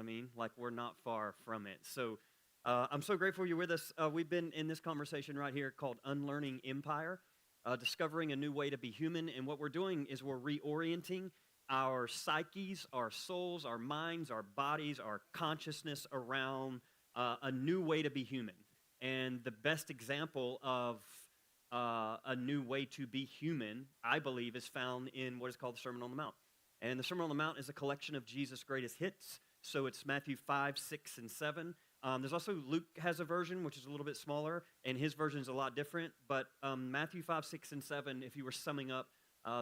mean? Like we're not far from it. So I'm so grateful you're with us. We've been in this conversation right here called Unlearning Empire, discovering a new way to be human. And what we're doing is we're reorienting our psyches, our souls, our minds, our bodies, our consciousness around a new way to be human. And the best example of a new way to be human, I believe, is found in what is called the Sermon on the Mount. And the Sermon on the Mount is a collection of Jesus' greatest hits. So it's Matthew 5, 6, and 7. There's also Luke has a version, which is a little bit smaller, and his version is a lot different. But Matthew 5, 6, and 7, if you were summing up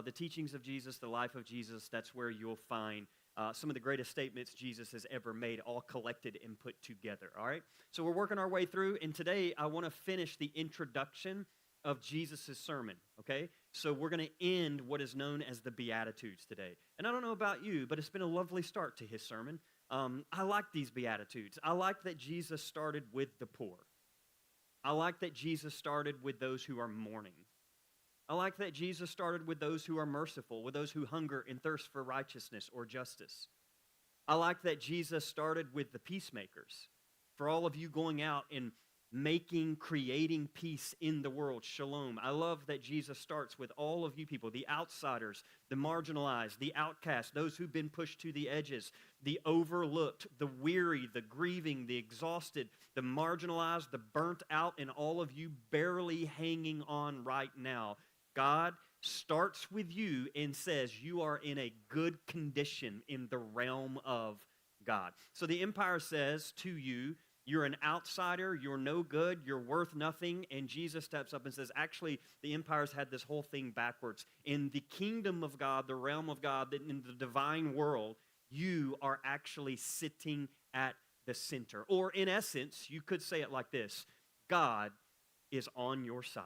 the teachings of Jesus, the life of Jesus, that's where you'll find some of the greatest statements Jesus has ever made, all collected and put together, all right? So we're working our way through, and today I want to finish the introduction of Jesus' sermon, okay? So we're going to end what is known as the Beatitudes today. And I don't know about you, but it's been a lovely start to his sermon. I like these Beatitudes. I like that Jesus started with the poor. I like that Jesus started with those who are mourning. I like that Jesus started with those who are merciful, with those who hunger and thirst for righteousness or justice. I like that Jesus started with the peacemakers. For all of you going out and creating peace in the world, shalom. I love that Jesus starts with all of you people, the outsiders, the marginalized, the outcast, those who've been pushed to the edges, the overlooked, the weary, the grieving, the exhausted, the marginalized, the burnt out, and all of you barely hanging on right now. God starts with you and says you are in a good condition in the realm of God. So the empire says to you, you're an outsider, you're no good, you're worth nothing, and Jesus steps up and says, actually, the empire's had this whole thing backwards. In the kingdom of God, the realm of God, in the divine world, you are actually sitting at the center. Or in essence, you could say it like this, God is on your side.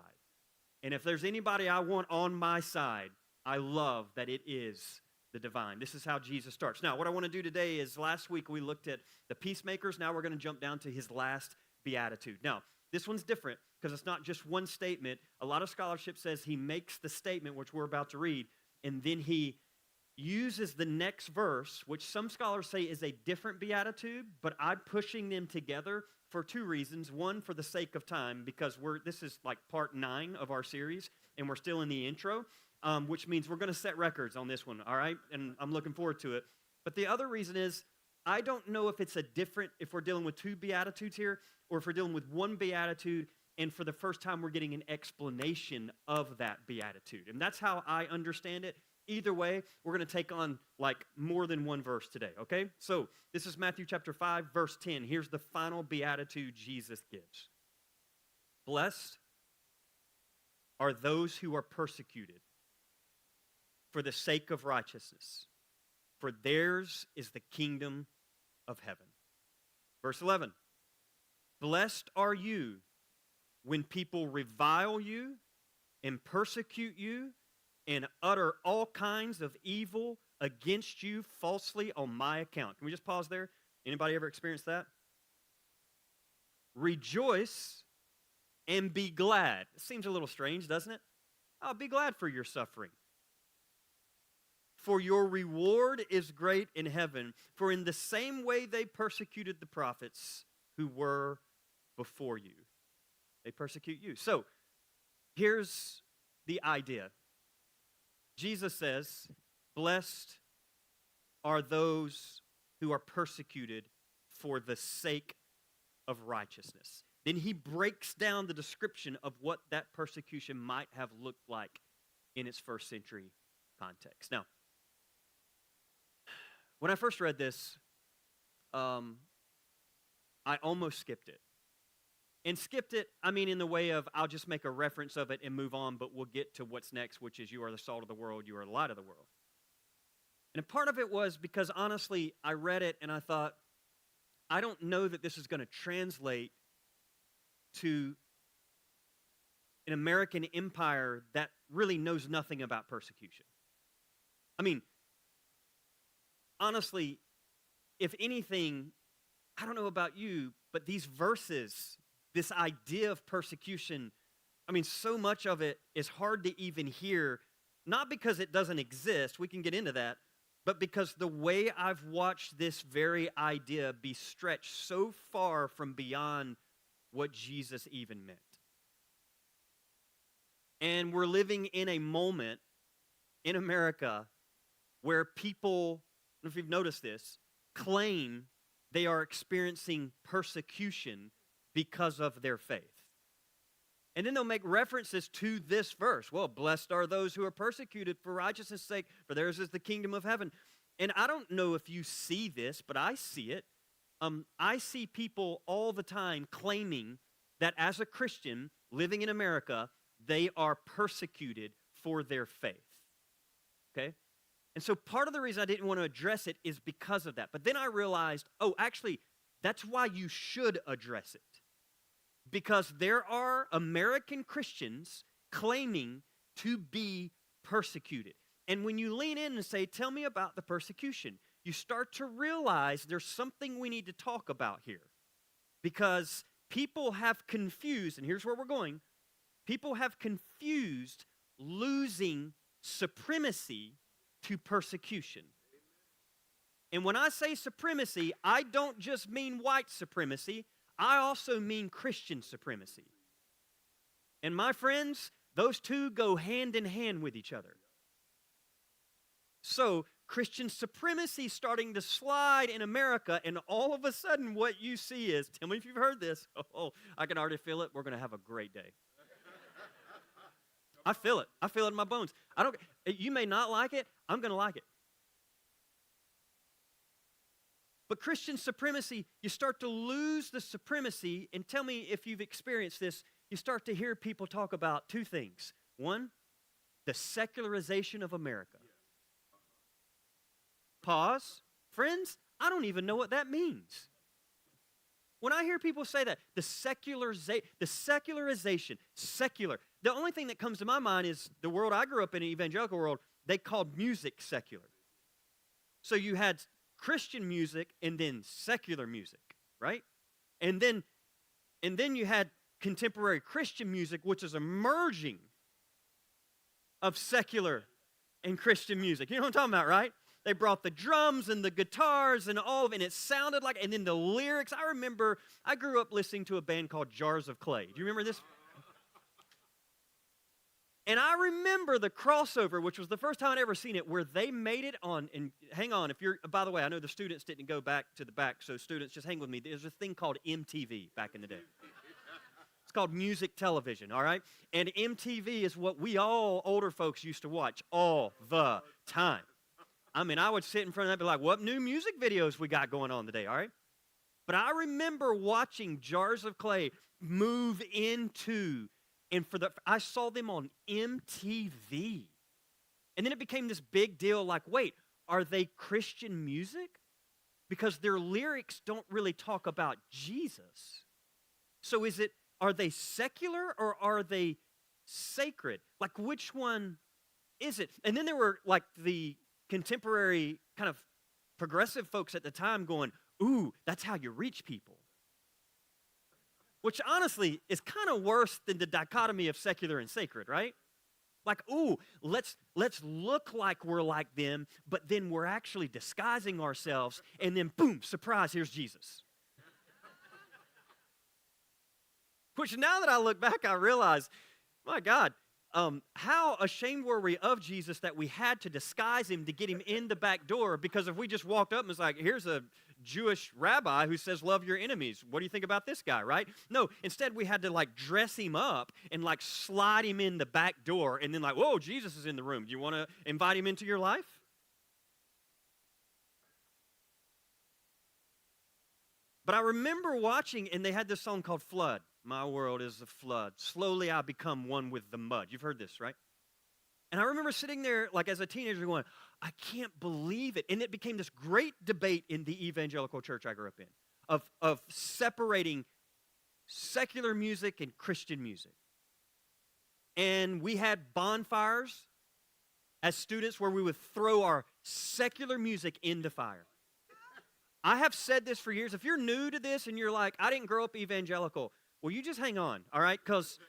And if there's anybody I want on my side, I love that it is the divine. This is how Jesus starts. Now, what I want to do today is last week we looked at the peacemakers. Now we're going to jump down to his last beatitude. Now, this one's different because it's not just one statement. A lot of scholarship says he makes the statement, which we're about to read, and then he uses the next verse, which some scholars say is a different beatitude, but I'm pushing them together for two reasons. One, for the sake of time, because this is like part 9 of our series, and we're still in the intro. Which means we're going to set records on this one, all right? And I'm looking forward to it. But the other reason is I don't know if if we're dealing with 2 Beatitudes here, or if we're dealing with 1 Beatitude, and for the first time we're getting an explanation of that Beatitude. And that's how I understand it. Either way, we're going to take on like more than one verse today, okay? So this is Matthew chapter 5, verse 10. Here's the final Beatitude Jesus gives. Blessed are those who are persecuted for the sake of righteousness, for theirs is the kingdom of heaven. Verse 11, blessed are you when people revile you and persecute you and utter all kinds of evil against you falsely on my account. Can we just pause there? Anybody ever experienced that? Rejoice and be glad. It seems a little strange, doesn't it? I'll be glad for your suffering. For your reward is great in heaven. For in the same way they persecuted the prophets who were before you. They persecute you. So, here's the idea. Jesus says, blessed are those who are persecuted for the sake of righteousness. Then he breaks down the description of what that persecution might have looked like in its first century context. Now, when I first read this, I almost skipped it. And skipped it, I mean in the way of I'll just make a reference of it and move on, but we'll get to what's next, which is you are the salt of the world, you are the light of the world. And a part of it was because honestly, I read it and I thought, I don't know that this is going to translate to an American empire that really knows nothing about persecution. I mean, honestly, if anything, I don't know about you, but these verses, this idea of persecution, I mean, so much of it is hard to even hear, not because it doesn't exist, we can get into that, but because the way I've watched this very idea be stretched so far from beyond what Jesus even meant. And we're living in a moment in America where people, I don't know if you've noticed this, claim they are experiencing persecution because of their faith. And then they'll make references to this verse. Well, blessed are those who are persecuted for righteousness' sake, for theirs is the kingdom of heaven. And I don't know if you see this, but I see it. I see people all the time claiming that as a Christian living in America, they are persecuted for their faith. Okay? And so part of the reason I didn't want to address it is because of that. But then I realized, oh, actually, that's why you should address it. Because there are American Christians claiming to be persecuted. And when you lean in and say, tell me about the persecution, you start to realize there's something we need to talk about here. Because people have confused, and here's where we're going, people have confused losing supremacy to persecution. And when I say supremacy, I don't just mean white supremacy, I also mean Christian supremacy. And my friends, those two go hand in hand with each other. So, Christian supremacy starting to slide in America, and all of a sudden what you see is, tell me if you've heard this, oh, I can already feel it, we're going to have a great day. I feel it. I feel it in my bones. You may not like it, I'm going to like it. But Christian supremacy, you start to lose the supremacy, and tell me if you've experienced this, you start to hear people talk about two things. One, the secularization of America. Pause. Friends, I don't even know what that means. When I hear people say that, the secularization, secular, the only thing that comes to my mind is the world I grew up in, an evangelical world, they called music secular. So you had Christian music and then secular music, right? And then you had contemporary Christian music, which is a merging of secular and Christian music. You know what I'm talking about, right? They brought the drums and the guitars and all of it, and it sounded like, and then the lyrics. I remember, I grew up listening to a band called Jars of Clay. Do you remember this? And I remember the crossover, which was the first time I'd ever seen it, where they made it on, and hang on, by the way, I know the students didn't go back to the back, so students, just hang with me. There's a thing called MTV back in the day. It's called music television, all right? And MTV is what we all older folks used to watch all the time. I mean, I would sit in front of that and be like, what new music videos we got going on today, all right? But I remember watching Jars of Clay move into, and I saw them on MTV. And then it became this big deal like, wait, are they Christian music? Because their lyrics don't really talk about Jesus. So are they secular or are they sacred? Like, which one is it? And then there were like the contemporary kind of progressive folks at the time going, ooh, that's how you reach people. Which honestly is kind of worse than the dichotomy of secular and sacred, right? Like, ooh, let's look like we're like them, but then we're actually disguising ourselves, and then boom, surprise, here's Jesus. Which now that I look back, I realize, my God, how ashamed were we of Jesus that we had to disguise him to get him in the back door? Because if we just walked up and was like, here's a Jewish rabbi who says, love your enemies. What do you think about this guy, right? No, instead we had to like dress him up and like slide him in the back door and then like, whoa, Jesus is in the room. Do you want to invite him into your life? But I remember watching, and they had this song called Flood. My world is a flood. Slowly I become one with the mud. You've heard this, right? And I remember sitting there like as a teenager going, I can't believe it. And it became this great debate in the evangelical church I grew up in of separating secular music and Christian music. And we had bonfires as students where we would throw our secular music in the fire. I have said this for years. If you're new to this and you're like, I didn't grow up evangelical, well, you just hang on, all right? Because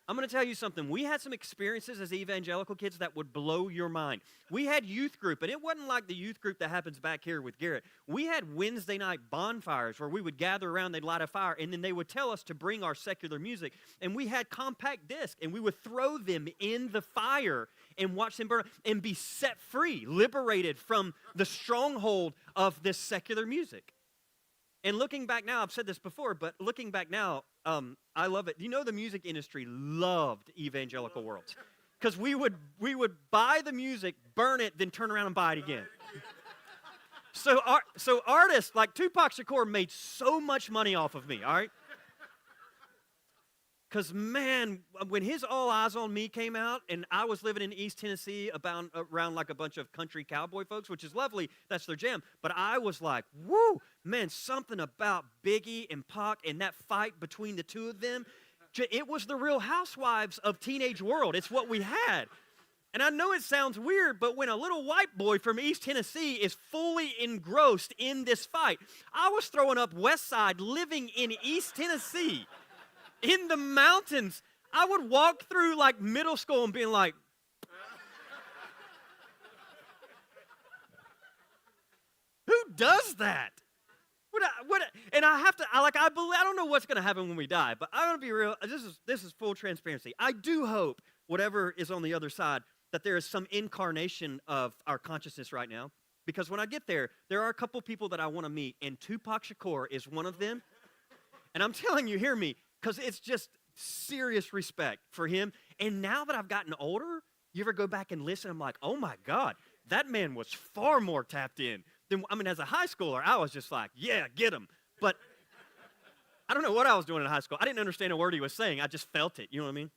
I'm going to tell you something. We had some experiences as evangelical kids that would blow your mind. We had youth group, and it wasn't like the youth group that happens back here with Garrett. We had Wednesday night bonfires where we would gather around, they'd light a fire, and then they would tell us to bring our secular music. And we had compact discs, and we would throw them in the fire and watch them burn and be set free, liberated from the stronghold of this secular music. And looking back now, I've said this before, but looking back now, I love it. You know, the music industry loved evangelical worlds because we would buy the music, burn it, then turn around and buy it again. So artists like Tupac Shakur made so much money off of me, all right? Because, man, when his All Eyes on Me came out, and I was living in East Tennessee around like a bunch of country cowboy folks, which is lovely, that's their jam, but I was like, woo, man, something about Biggie and Pac and that fight between the two of them, it was the Real Housewives of teenage world. It's what we had. And I know it sounds weird, but when a little white boy from East Tennessee is fully engrossed in this fight, I was throwing up West Side living in East Tennessee. In the mountains, I would walk through like middle school and being like, who does that? And I don't know what's going to happen when we die, but I'm going to be real. This is full transparency. I do hope, whatever is on the other side, that there is some incarnation of our consciousness right now. Because when I get there are a couple people that I want to meet, and Tupac Shakur is one of them. And I'm telling you, hear me, because it's just serious respect for him. And now that I've gotten older, you ever go back and listen, I'm like, oh my God, that man was far more tapped in than, as a high schooler, I was just like, yeah, get him. But I don't know what I was doing in high school. I didn't understand a word he was saying. I just felt it, you know what I mean?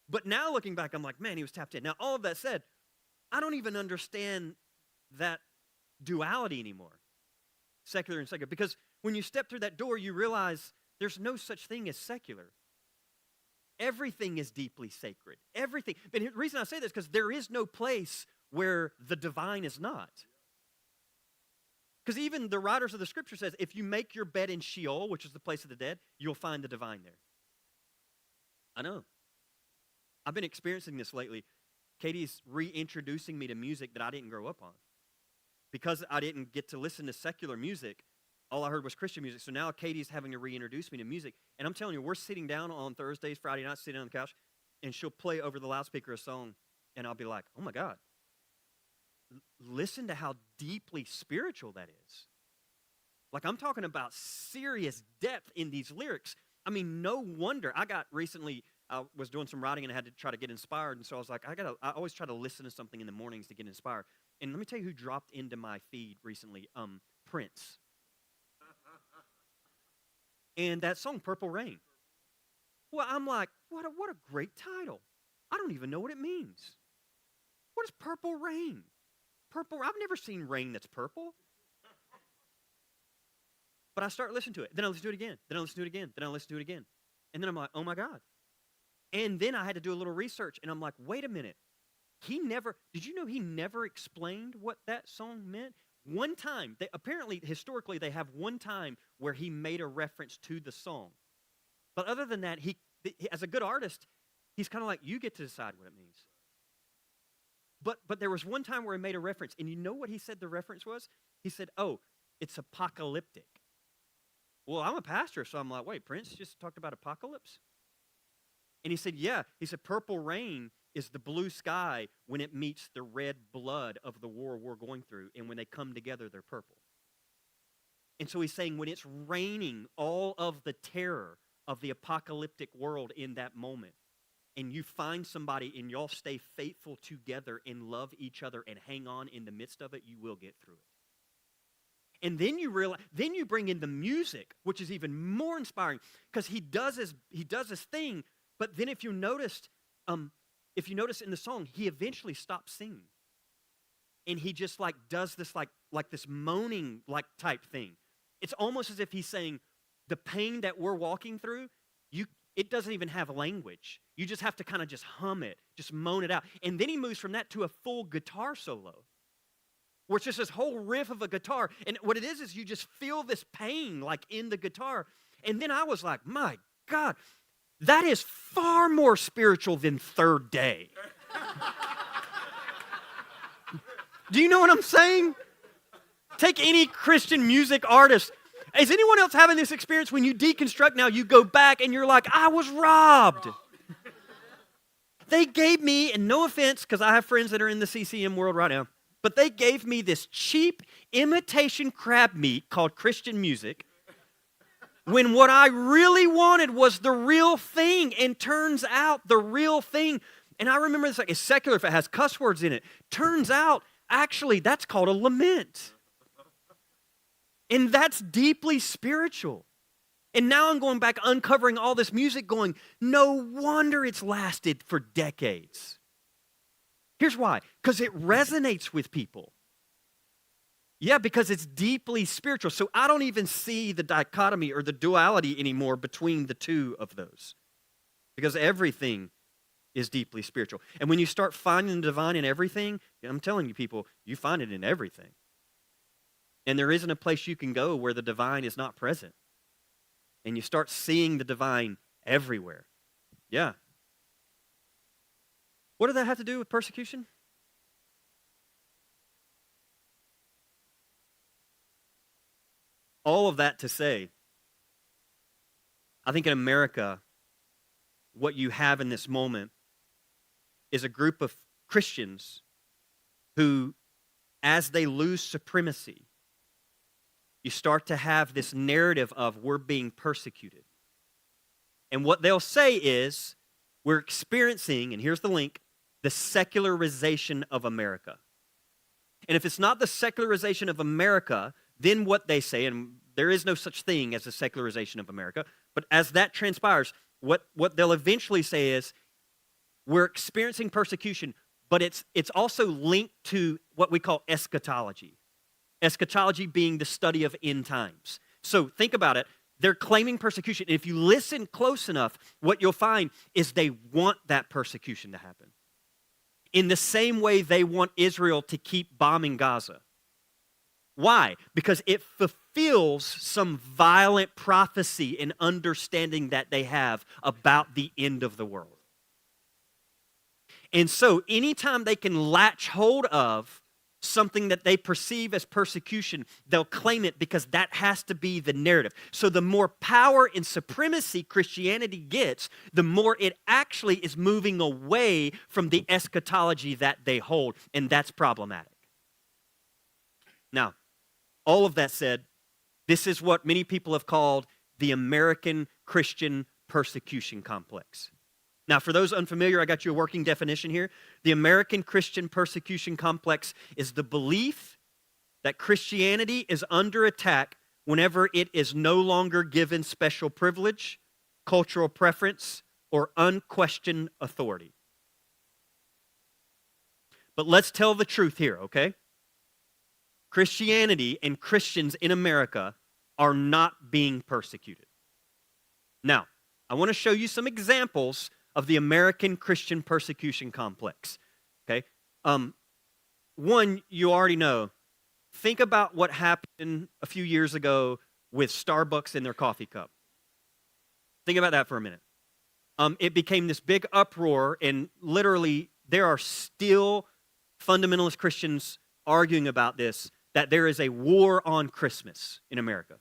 But now looking back, I'm like, man, he was tapped in. Now, all of that said, I don't even understand that duality anymore, secular and secular. Because when you step through that door, you realize there's no such thing as secular. Everything is deeply sacred. Everything. But the reason I say this is because there is no place where the divine is not. Because even the writers of the scripture says, if you make your bed in Sheol, which is the place of the dead, you'll find the divine there. I know. I've been experiencing this lately. Katie's reintroducing me to music that I didn't grow up on. Because I didn't get to listen to secular music, all I heard was Christian music. So now Katie's having to reintroduce me to music. And I'm telling you, we're sitting down on Thursdays, Friday nights, sitting on the couch, and she'll play over the loudspeaker a song, and I'll be like, oh my God, listen to how deeply spiritual that is. Like, I'm talking about serious depth in these lyrics. I mean, no wonder. I was doing some writing, and I had to try to get inspired, and so I was like, I always try to listen to something in the mornings to get inspired. And let me tell you who dropped into my feed recently, Prince. And that song, Purple Rain. Well, I'm like, what a great title. I don't even know what it means. What is Purple Rain? Purple, I've never seen rain that's purple. But I start listening to it. Then I listen to it again. Then I listen to it again. Then I listen to it again. And then I'm like, oh my God. And then I had to do a little research, and I'm like, wait a minute. Did you know he never explained what that song meant? One time, apparently, historically, they have one time where he made a reference to the song. But other than that, he as a good artist, he's kind of like, you get to decide what it means. But there was one time where he made a reference, and you know what he said the reference was? He said, oh, it's apocalyptic. Well, I'm a pastor, so I'm like, wait, Prince just talked about apocalypse? And he said, yeah. He said, purple rain is the blue sky when it meets the red blood of the war we're going through, and when they come together, they're purple. And so he's saying when it's raining all of the terror of the apocalyptic world in that moment, and you find somebody and y'all stay faithful together and love each other and hang on in the midst of it, you will get through it. And then you realize, then you bring in the music, which is even more inspiring, because he does his thing. But then if you notice in the song, he eventually stops singing, and he just like does this like this moaning like type thing. It's almost as if he's saying, the pain that we're walking through, it doesn't even have language. You just have to kind of just hum it, just moan it out. And then he moves from that to a full guitar solo, where it's just this whole riff of a guitar. And what it is you just feel this pain like in the guitar. And then I was like, my God, That is far more spiritual than Third Day. Do you know what I'm saying? Take any Christian music artist. Is anyone else having this experience when you deconstruct now, you go back and you're like, I was robbed. They gave me, and no offense, because I have friends that are in the CCM world right now, but they gave me this cheap imitation crab meat called Christian music when what I really wanted was the real thing, and turns out the real thing, and I remember this like it's secular if it has cuss words in it. Turns out, actually, that's called a lament. And that's deeply spiritual. And now I'm going back, uncovering all this music, going, no wonder it's lasted for decades. Here's why. Because it resonates with people. Yeah, because it's deeply spiritual. So I don't even see the dichotomy or the duality anymore between the two of those. Because everything is deeply spiritual. And when you start finding the divine in everything, I'm telling you people, you find it in everything. And there isn't a place you can go where the divine is not present. And you start seeing the divine everywhere. Yeah. What does that have to do with persecution? All of that to say, I think in America, what you have in this moment is a group of Christians who, as they lose supremacy, you start to have this narrative of we're being persecuted. And what they'll say is, we're experiencing, and here's the link, the secularization of America. And if it's not the secularization of America, then what they say, and there is no such thing as a secularization of America, but as that transpires, what they'll eventually say is, we're experiencing persecution, but it's also linked to what we call eschatology. Eschatology being the study of end times. So think about it. They're claiming persecution. And if you listen close enough, what you'll find is they want that persecution to happen. In the same way they want Israel to keep bombing Gaza. Why? Because it fulfills some violent prophecy and understanding that they have about the end of the world. And so anytime they can latch hold of something that they perceive as persecution, they'll claim it because that has to be the narrative. So the more power and supremacy Christianity gets, the more it actually is moving away from the eschatology that they hold, and that's problematic. Now, all of that said, this is what many people have called the American Christian persecution complex. Now, for those unfamiliar, I got you a working definition here. The American Christian persecution complex is the belief that Christianity is under attack whenever it is no longer given special privilege, cultural preference, or unquestioned authority. But let's tell the truth here, okay? Christianity and Christians in America are not being persecuted. Now, I want to show you some examples of the American Christian persecution complex, okay? One, you already know. Think about what happened a few years ago with Starbucks and their coffee cup. Think about that for a minute. It became this big uproar, and literally there are still fundamentalist Christians arguing about this, that there is a war on Christmas in America.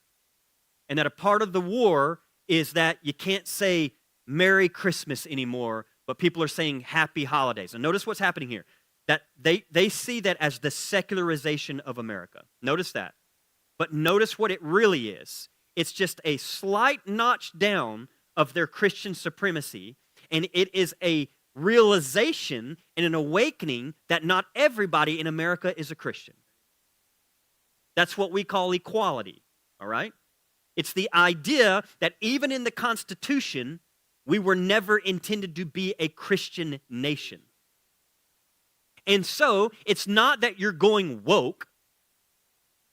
And that a part of the war is that you can't say Merry Christmas anymore, but people are saying Happy Holidays. And notice what's happening here. That they see that as the secularization of America. Notice that. But notice what it really is. It's just a slight notch down of their Christian supremacy, and it is a realization and an awakening that not everybody in America is a Christian. That's what we call equality, all right? It's the idea that even in the Constitution, we were never intended to be a Christian nation. And so, it's not that you're going woke.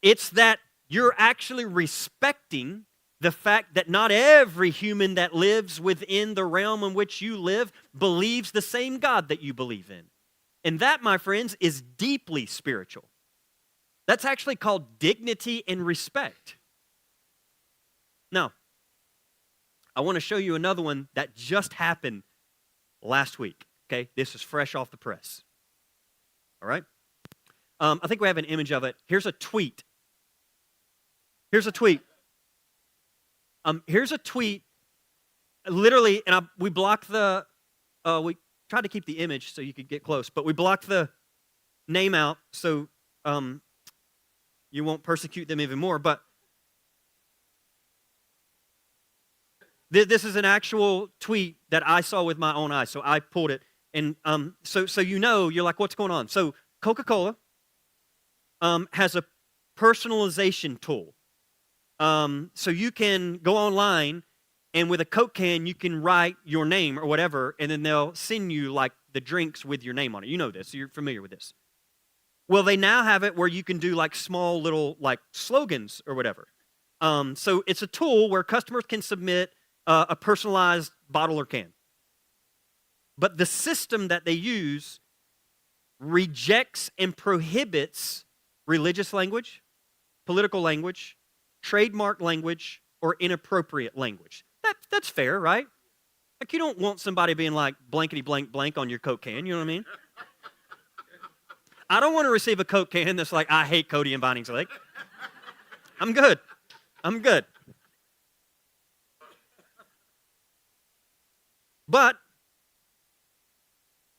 It's that you're actually respecting the fact that not every human that lives within the realm in which you live believes the same God that you believe in. And that, my friends, is deeply spiritual. That's actually called dignity and respect. Now, I want to show you another one that just happened last week. Okay, this is fresh off the press. All right? I think we have an image of it. Here's a tweet. Here's a tweet. Here's a tweet. Literally, and we blocked the, we tried to keep the image so you could get close, but we blocked the name out so you won't persecute them even more. But this is an actual tweet that I saw with my own eyes, so I pulled it. And so you're like, what's going on? So Coca-Cola has a personalization tool. So you can go online, and with a Coke can, you can write your name or whatever, and then they'll send you, like, the drinks with your name on it. You know this. You're familiar with this. Well, they now have it where you can do, like, small little, like, slogans or whatever. So it's a tool where customers can submit a personalized bottle or can. But the system that they use rejects and prohibits religious language, political language, trademark language, or inappropriate language. That's fair, right? Like, you don't want somebody being like blankety blank blank on your Coke can, you know what I mean? I don't want to receive a Coke can that's like, I hate Cody and Vinings Lake. I'm good. But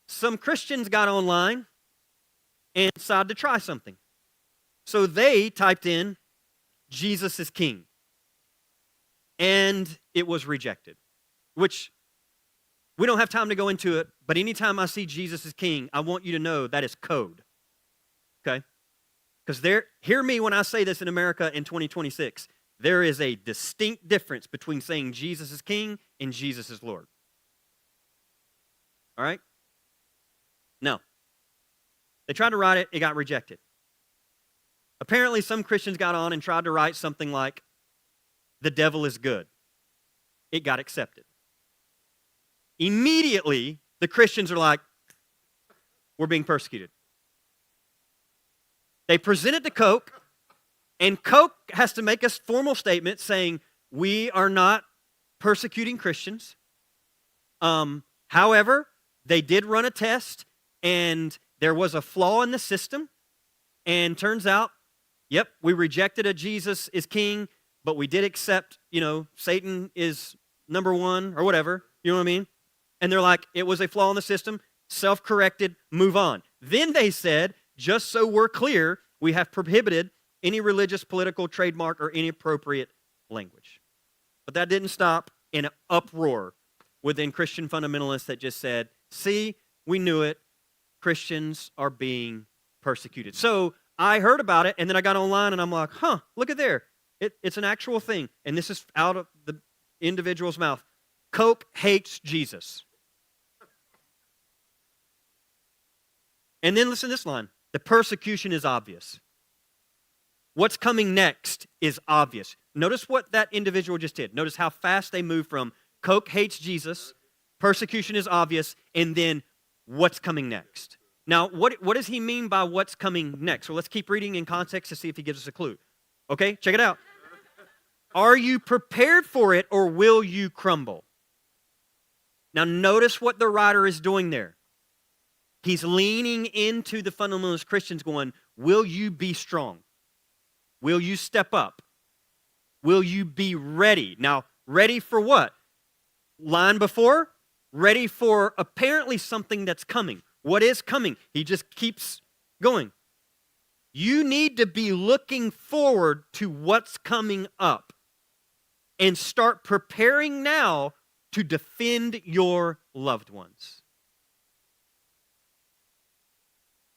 some Christians got online and decided to try something. So they typed in, Jesus is king. And it was rejected, which we don't have time to go into it, but anytime I see Jesus is king, I want you to know that is code, okay? Because hear me when I say this in America in 2026, there is a distinct difference between saying Jesus is king and Jesus is Lord. All right? No. They tried to write it, it got rejected. Apparently, some Christians got on and tried to write something like, the devil is good. It got accepted. Immediately, the Christians are like, we're being persecuted. They present it to Coke, and Coke has to make a formal statement saying, we are not persecuting Christians. However, they did run a test, and there was a flaw in the system, and turns out, yep, we rejected a Jesus is king, but we did accept, Satan is number one or whatever, you know what I mean? And they're like, it was a flaw in the system, self-corrected, move on. Then they said, just so we're clear, we have prohibited any religious, political, trademark, or inappropriate language. But that didn't stop an uproar within Christian fundamentalists that just said, see, we knew it, Christians are being persecuted. So I heard about it, and then I got online, and I'm like, look at there. It's an actual thing, and this is out of the individual's mouth. Coke hates Jesus. And then listen to this line. The persecution is obvious. What's coming next is obvious. Notice what that individual just did. Notice how fast they moved from Coke hates Jesus, persecution is obvious, and then what's coming next. Now, what does he mean by what's coming next? Well, let's keep reading in context to see if he gives us a clue. Okay, check it out. Are you prepared for it, or will you crumble? Now, notice what the writer is doing there. He's leaning into the fundamentalist Christians going, will you be strong? Will you step up? Will you be ready? Now, ready for what? Line before, ready for apparently something that's coming. What is coming? He just keeps going. You need to be looking forward to what's coming up and start preparing now to defend your loved ones.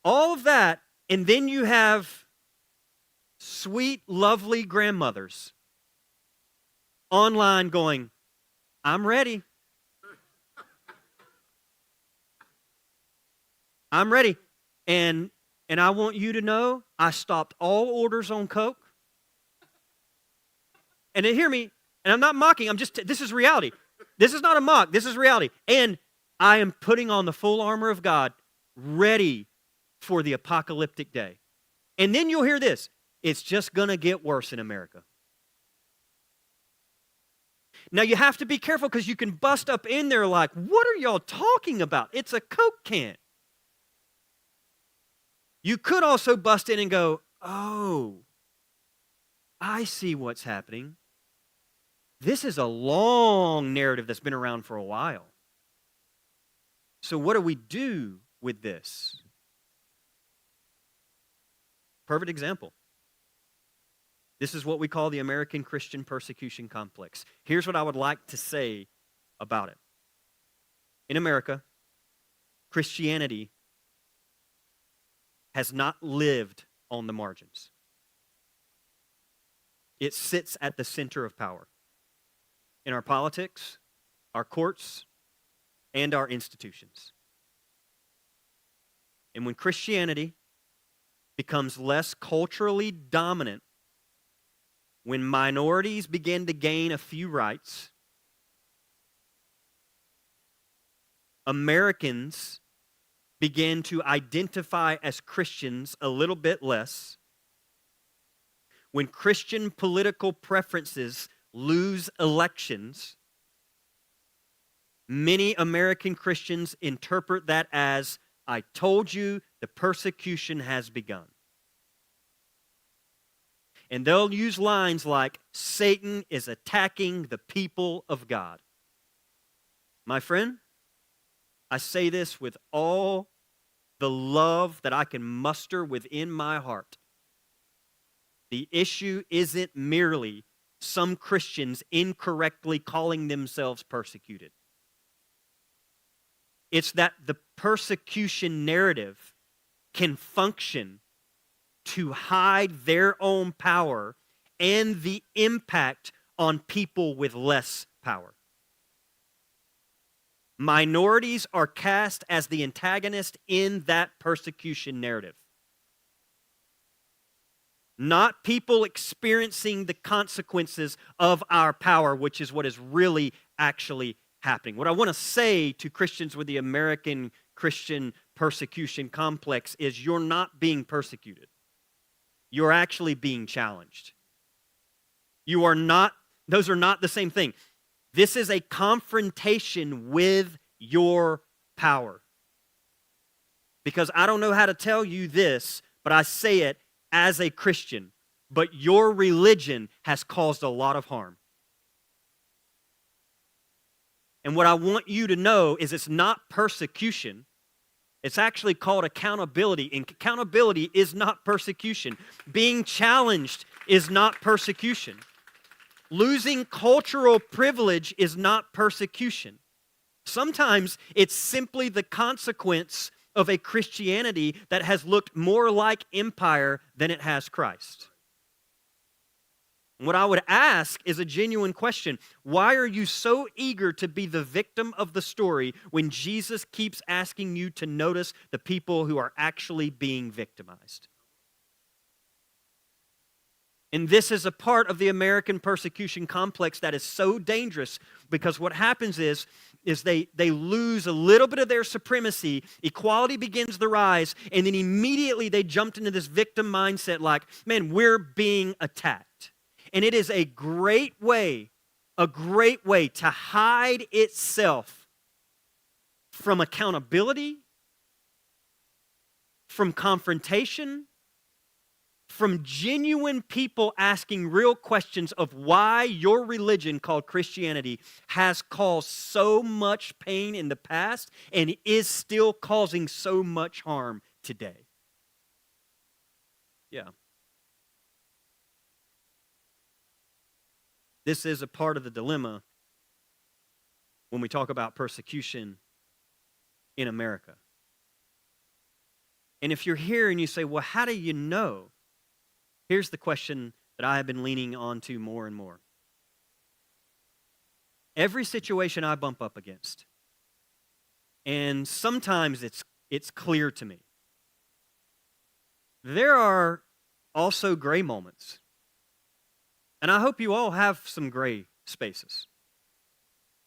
All of that, and then you have sweet, lovely grandmothers online going, I'm ready. I'm ready. And I want you to know, I stopped all orders on Coke. And then hear me, and I'm not mocking, this is reality. This is not a mock, this is reality. And I am putting on the full armor of God, ready for the apocalyptic day. And then you'll hear this, it's just going to get worse in America. Now, you have to be careful because you can bust up in there like, what are y'all talking about? It's a Coke can. You could also bust in and go, oh, I see what's happening. This is a long narrative that's been around for a while. So what do we do with this? Perfect example. This is what we call the American Christian persecution complex. Here's what I would like to say about it. In America, Christianity has not lived on the margins. It sits at the center of power in our politics, our courts, and our institutions. And when Christianity becomes less culturally dominant, when minorities begin to gain a few rights, Americans begin to identify as Christians a little bit less, when Christian political preferences lose elections, many American Christians interpret that as, I told you, the persecution has begun. And they'll use lines like, Satan is attacking the people of God. My friend, I say this with all the love that I can muster within my heart. The issue isn't merely some Christians incorrectly calling themselves persecuted. It's that the persecution narrative can function to hide their own power and the impact on people with less power. Minorities are cast as the antagonist in that persecution narrative. Not people experiencing the consequences of our power, which is what is really actually happening. What I want to say to Christians with the American Christian persecution complex is you're not being persecuted. You're actually being challenged. You are not, those are not the same thing. This is a confrontation with your power. Because I don't know how to tell you this, but I say it as a Christian. But your religion has caused a lot of harm. And what I want you to know is it's not persecution. It's actually called accountability. And accountability is not persecution. Being challenged is not persecution. Losing cultural privilege is not persecution. Sometimes it's simply the consequence of a Christianity that has looked more like empire than it has Christ. What I would ask is a genuine question. Why are you so eager to be the victim of the story when Jesus keeps asking you to notice the people who are actually being victimized? And this is a part of the American persecution complex that is so dangerous because what happens is they lose a little bit of their supremacy, equality begins to rise, and then immediately they jumped into this victim mindset like, man, we're being attacked. And it is a great way to hide itself from accountability, from confrontation, from genuine people asking real questions of why your religion called Christianity has caused so much pain in the past and is still causing so much harm today. Yeah. This is a part of the dilemma when we talk about persecution in America. And if you're here and you say, well, how do you know? Here's the question that I have been leaning on to more and more. Every situation I bump up against, and sometimes it's clear to me, there are also gray moments. And I hope you all have some gray spaces.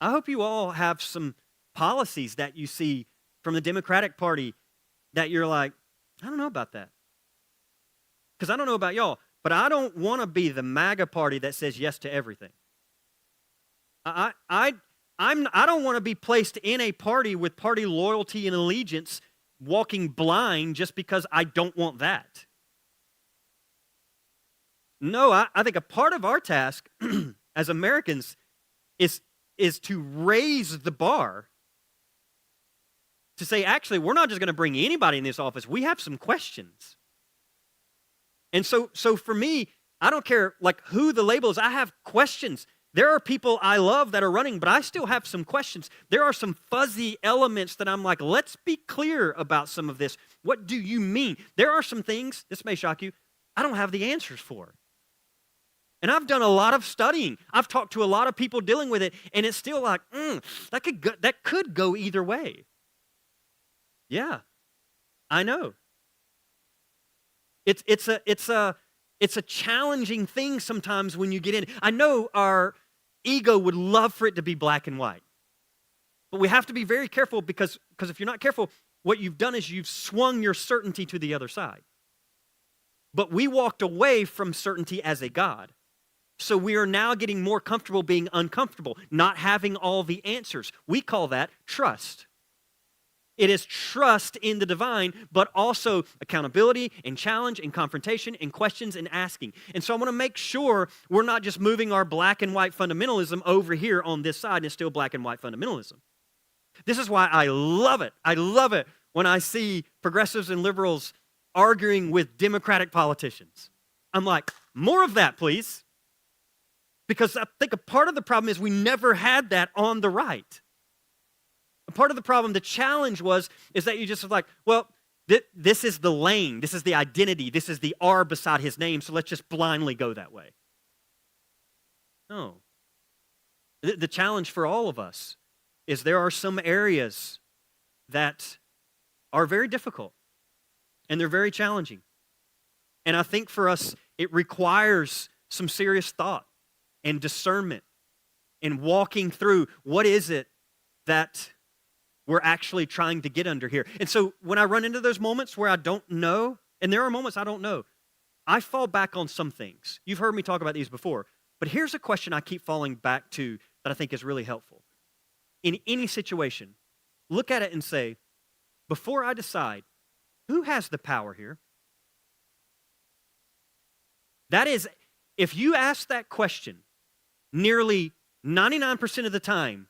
I hope you all have some policies that you see from the Democratic Party that you're like, I don't know about that. Because I don't know about y'all, but I don't want to be the MAGA party that says yes to everything. I don't want to be placed in a party with party loyalty and allegiance, walking blind just because I don't want that. No, I think a part of our task as Americans is to raise the bar, to say, actually, we're not just going to bring anybody in this office. We have some questions. And so for me, I don't care like who the label is. I have questions. There are people I love that are running, but I still have some questions. There are some fuzzy elements that I'm like, let's be clear about some of this. What do you mean? There are some things, this may shock you, I don't have the answers for. And I've done a lot of studying. I've talked to a lot of people dealing with it, and it's still like, that could go either way. Yeah, I know. It's a challenging thing sometimes when you get in. I know our ego would love for it to be black and white, but we have to be very careful because if you're not careful, what you've done is you've swung your certainty to the other side. But we walked away from certainty as a God. So we are now getting more comfortable being uncomfortable, not having all the answers. We call that trust. It is trust in the divine, but also accountability and challenge and confrontation and questions and asking. And so I want to make sure we're not just moving our black and white fundamentalism over here on this side and it's still black and white fundamentalism. This is why I love it. I love it when I see progressives and liberals arguing with Democratic politicians. I'm like, more of that, please. Because I think a part of the problem is we never had that on the right. A part of the problem, the challenge is that you just was like, well, this is the lane, this is the identity, this is the R beside his name, so let's just blindly go that way. No. The challenge for all of us is there are some areas that are very difficult, and they're very challenging. And I think for us, it requires some serious thought and discernment and walking through what is it that we're actually trying to get under here. And so when I run into those moments where I don't know, and there are moments I don't know, I fall back on some things. You've heard me talk about these before, but here's a question I keep falling back to that I think is really helpful. In any situation, look at it and say, before I decide, who has the power here? That is, if you ask that question, nearly 99% of the time,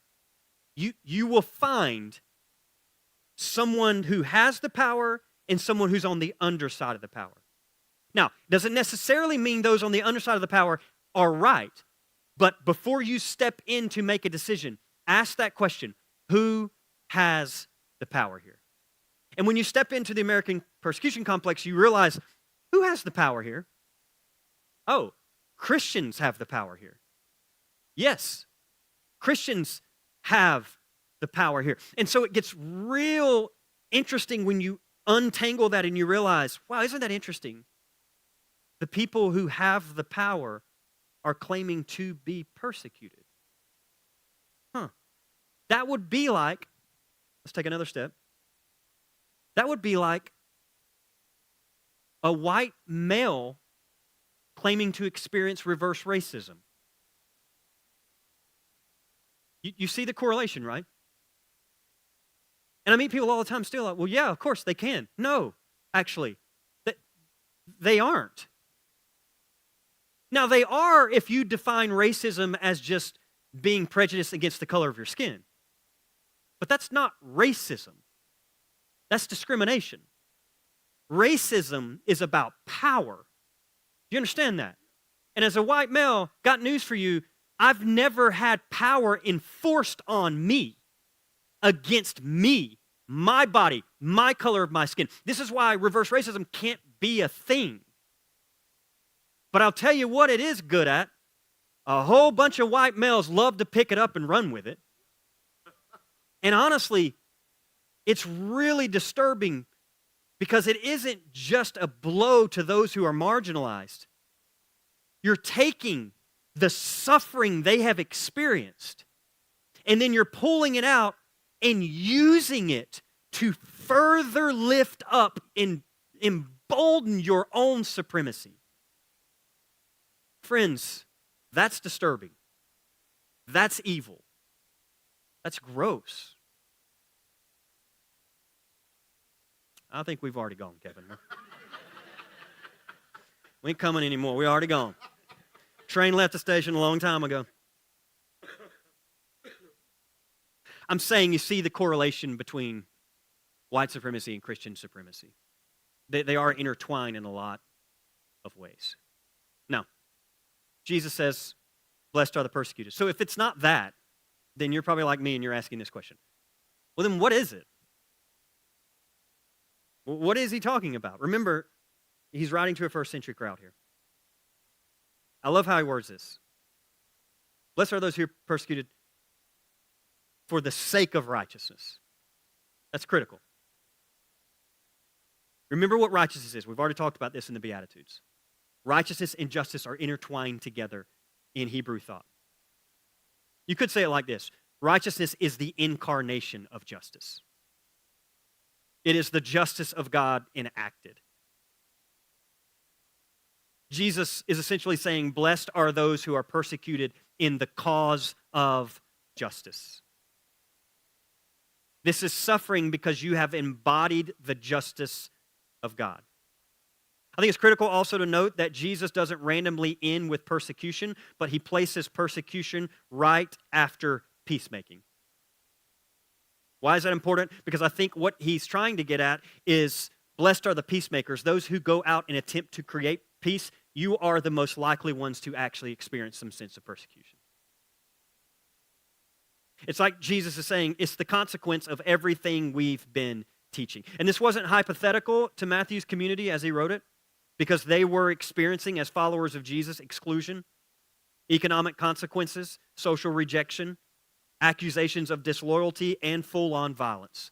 you will find someone who has the power and someone who's on the underside of the power. Now, doesn't necessarily mean those on the underside of the power are right, but before you step in to make a decision, ask that question, who has the power here? And when you step into the American persecution complex, you realize, who has the power here? Oh, Christians have the power here. Yes, Christians have the power here. And so it gets real interesting when you untangle that and you realize, wow, isn't that interesting? The people who have the power are claiming to be persecuted. That would be like, let's take another step. That would be like a white male claiming to experience reverse racism. You see the correlation, right? And I meet people all the time still like, well, yeah, of course they can. No, actually, they aren't. Now, they are if you define racism as just being prejudiced against the color of your skin. But that's not racism. That's discrimination. Racism is about power. Do you understand that? And as a white male, got news for you, I've never had power enforced on me, against me, my body, my color of my skin. This is why reverse racism can't be a thing. But I'll tell you what it is good at. A whole bunch of white males love to pick it up and run with it. And honestly, it's really disturbing because it isn't just a blow to those who are marginalized. You're taking the suffering they have experienced, and then you're pulling it out and using it to further lift up and embolden your own supremacy. Friends, that's disturbing. That's evil. That's gross. I think we've already gone, Kevin. We ain't coming anymore. We already gone. Train left the station a long time ago. I'm saying you see the correlation between white supremacy and Christian supremacy. They are intertwined in a lot of ways. Now, Jesus says, blessed are the persecuted. So if it's not that, then you're probably like me and you're asking this question. Well, then what is it? What is he talking about? Remember, he's writing to a first century crowd here. I love how he words this. Blessed are those who are persecuted for the sake of righteousness. That's critical. Remember what righteousness is. We've already talked about this in the Beatitudes. Righteousness and justice are intertwined together in Hebrew thought. You could say it like this. Righteousness is the incarnation of justice. It is the justice of God enacted. Jesus is essentially saying, blessed are those who are persecuted in the cause of justice. This is suffering because you have embodied the justice of God. I think it's critical also to note that Jesus doesn't randomly end with persecution, but he places persecution right after peacemaking. Why is that important? Because I think what he's trying to get at is, blessed are the peacemakers, those who go out and attempt to create peace. You are the most likely ones to actually experience some sense of persecution. It's like Jesus is saying, it's the consequence of everything we've been teaching. And this wasn't hypothetical to Matthew's community as he wrote it, because they were experiencing, as followers of Jesus, exclusion, economic consequences, social rejection, accusations of disloyalty, and full-on violence.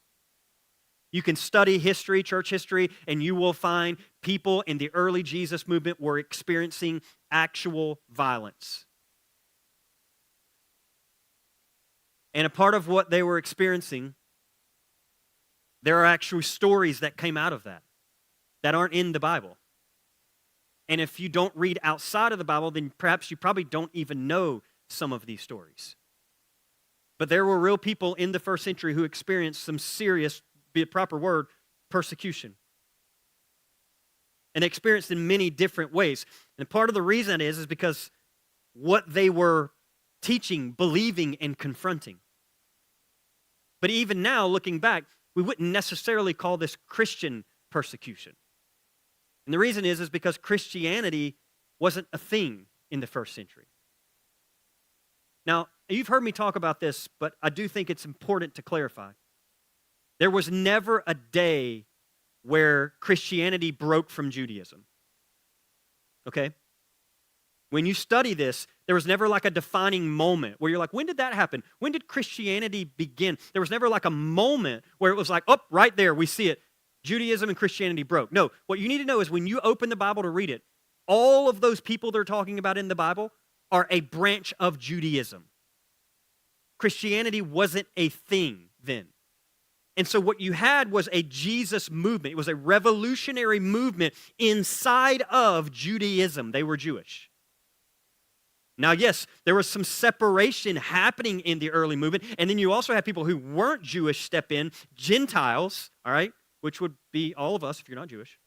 You can study history, church history, and you will find people in the early Jesus movement were experiencing actual violence. And a part of what they were experiencing, there are actually stories that came out of that aren't in the Bible. And if you don't read outside of the Bible, then perhaps you probably don't even know some of these stories. But there were real people in the first century who experienced some serious, be a proper word, persecution. And they experienced in many different ways. And part of the reason is because what they were teaching, believing, and confronting. But even now, looking back, we wouldn't necessarily call this Christian persecution. And the reason is because Christianity wasn't a thing in the first century. Now, you've heard me talk about this, but I do think it's important to clarify. There was never a day where Christianity broke from Judaism. Okay? When you study this, there was never like a defining moment where you're like, when did that happen? When did Christianity begin? There was never like a moment where it was like, oh, right there, we see it. Judaism and Christianity broke. No, what you need to know is when you open the Bible to read it, all of those people they're talking about in the Bible are a branch of Judaism. Christianity wasn't a thing then. And so what you had was a Jesus movement. It was a revolutionary movement inside of Judaism. They were Jewish. Now, yes, there was some separation happening in the early movement. And then you also have people who weren't Jewish step in, Gentiles, all right, which would be all of us if you're not Jewish,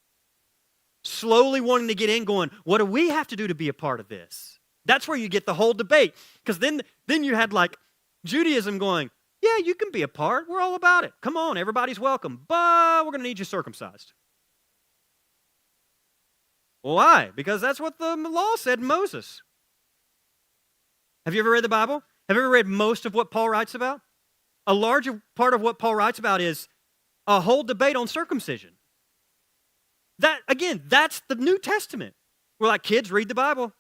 slowly wanting to get in, going, what do we have to do to be a part of this? That's where you get the whole debate. Because then you had like Judaism going, yeah, you can be a part. We're all about it. Come on, everybody's welcome. But we're going to need you circumcised. Why? Because that's what the law said in Moses. Have you ever read the Bible? Have you ever read most of what Paul writes about? A larger part of what Paul writes about is a whole debate on circumcision. That, again, that's the New Testament. We're like, kids, read the Bible.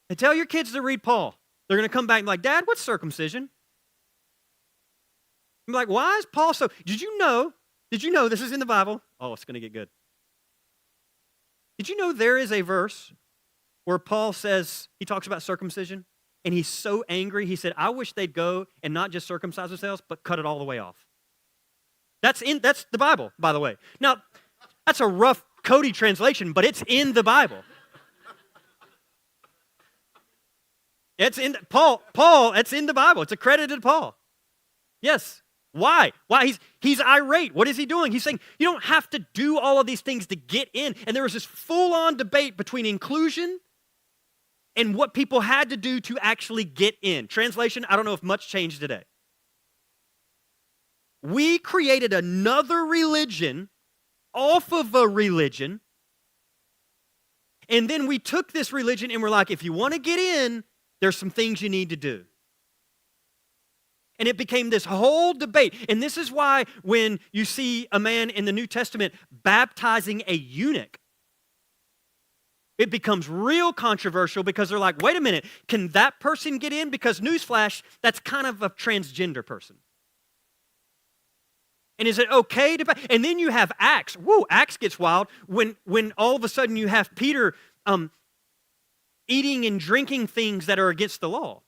And tell your kids to read Paul. They're going to come back and be like, Dad, what's circumcision? I'm like, why is Paul so... Did you know this is in the Bible? Oh, it's going to get good. Did you know there is a verse where Paul says, he talks about circumcision, and he's so angry, he said, I wish they'd go and not just circumcise themselves, but cut it all the way off. That's the Bible, by the way. Now, that's a rough Cody translation, but it's in the Bible. It's in Paul, it's in the Bible. It's accredited to Paul. Yes. Why? Why? He's irate. What is he doing? He's saying, you don't have to do all of these things to get in. And there was this full-on debate between inclusion and what people had to do to actually get in. Translation, I don't know if much changed today. We created another religion off of a religion, and then we took this religion and we're like, if you want to get in, there's some things you need to do. And it became this whole debate. And this is why when you see a man in the New Testament baptizing a eunuch, it becomes real controversial because they're like, wait a minute, can that person get in? Because newsflash, that's kind of a transgender person. And is it okay to? And then you have Acts. Whoa, Acts gets wild when all of a sudden you have Peter eating and drinking things that are against the law.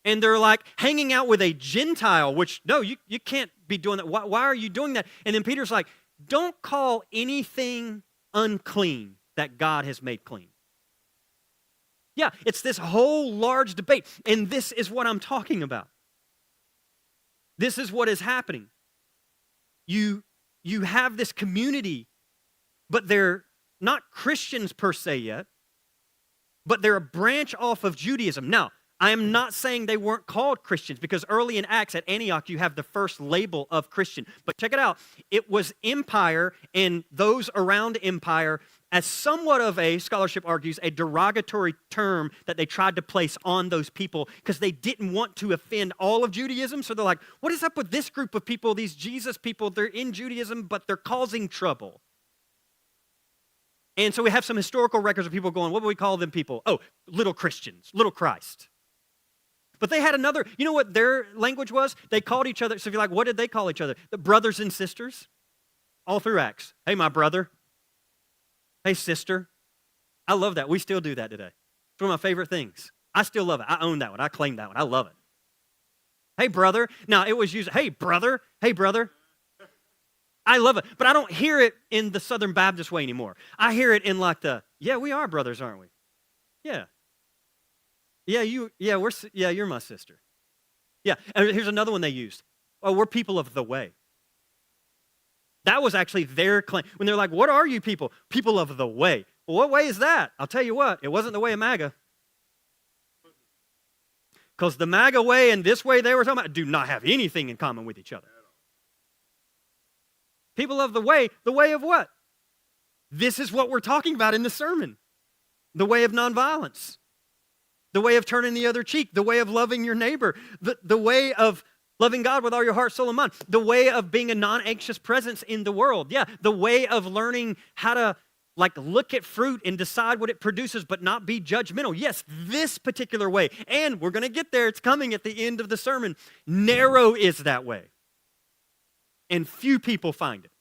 And they're like hanging out with a Gentile, which, no, you can't be doing that. Why are you doing that? And then Peter's like, don't call anything unclean that God has made clean. Yeah, it's this whole large debate. And this is what I'm talking about. This is what is happening. You have this community, but they're not Christians per se yet, but they're a branch off of Judaism. Now, I am not saying they weren't called Christians, because early in Acts at Antioch, you have the first label of Christian. But check it out. It was empire and those around empire as somewhat of a, scholarship argues, a derogatory term that they tried to place on those people because they didn't want to offend all of Judaism. So they're like, what is up with this group of people, these Jesus people? They're in Judaism, but they're causing trouble. And so we have some historical records of people going, what would we call them people? Oh, little Christians, little Christ. But they had another, you know what their language was? They called each other, so if you're like, what did they call each other? The brothers and sisters, all through Acts. Hey, my brother. Hey, sister. I love that. We still do that today. It's one of my favorite things. I still love it. I own that one. I claim that one. I love it. Hey, brother. Now, it was used, hey, brother. Hey, brother. I love it. But I don't hear it in the Southern Baptist way anymore. I hear it in like the, yeah, we are brothers, aren't we? Yeah. You're my sister. Yeah, and here's another one they used. Oh, we're people of the way. That was actually their claim. When they're like, what are you people? People of the way. Well, what way is that? I'll tell you what, it wasn't the way of MAGA. Because the MAGA way and this way they were talking about do not have anything in common with each other. People of the way of what? This is what we're talking about in the sermon. The way of nonviolence. The way of turning the other cheek, the way of loving your neighbor, the way of loving God with all your heart, soul, and mind, the way of being a non-anxious presence in the world. Yeah, the way of learning how to look at fruit and decide what it produces but not be judgmental. Yes, this particular way. And we're going to get there. It's coming at the end of the sermon. Narrow is that way. And few people find it.